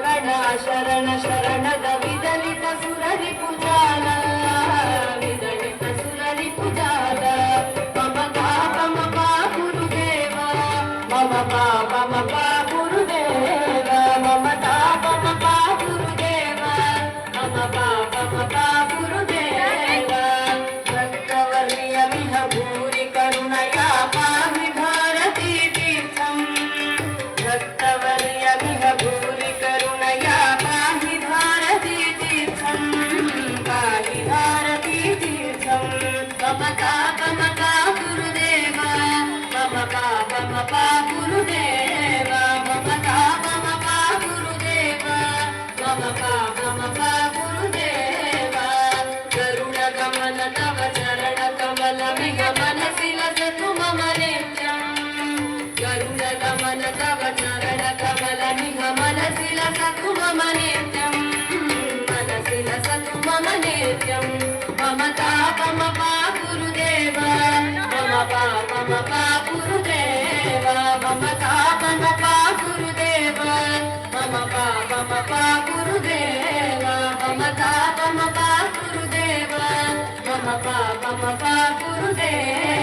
ಶರಣ ಶರಣ ಶರಣದ ವಿದಲಿತ ಸುರರಿ ಪೂಜಾಲ ವಿದಲಿತ ಸುರರಿ ಪೂಜಾಲ ಮಮ ಪಾ ಗುರುದೇವ ಮಮ ಪಾ ಗುರುದೇವ ಮಮ ಪಾ ಗುರುದೇವ ಮಮ ಪಾ ಗುರುದೇವ ಭಕ್ತವರ್ಯ ಮಿಹ ಭೂರಿ ಕರುಣಯಾ ಪಾಹಿ ಭಾರತೀ ತೀರ್ಥಂ ಭಕ್ತವರ್ಯ ಮಿಹ ಭೂರಿ ಕರುಣಯಾ ಪಾಹಿ ಭಾರತೀ ತೀರ್ಥಂ ಪಾಹಿ ಭಾರತೀ ತೀರ್ಥಂ ಮಮ ಪಾ ಗುರುದೇವ ಮಮ ಪಾ ಗುರುದೇವ ಮಮ ಪಾ ಗುರುದೇವ ಮಮ ಪಾ ಗುರುದೇವ ಗರುಡ ಗಮನ ತವ ಚರಣ ಕಮಲ ಮಿಗ ಮನಸಿ ಲಸತು ಮಮ ನಿತ್ಯಂ ಗರುಡ ಗಮನ ತವ ಚರಣ ಕಮಲ ಮಿಗ ಮನಸಿ ಲಸತು ಮಮ ನಿತ್ಯಂ ಮನಸಿ ಲಸತು ಮಮ ನಿತ್ಯಂ ಮಮ ಪಾ ಗುರುದೇವ ಮಮ ಪಾ ಗುರುದೇವ ಮಮ ಪಾ ಗುರುದೇವ ಮಮ ಪಾ ಗುರುದೇವ ಮಮ ಪಾ ಗುರುದೇವ ಮಮ ಪಾ ಗುರುದೇವ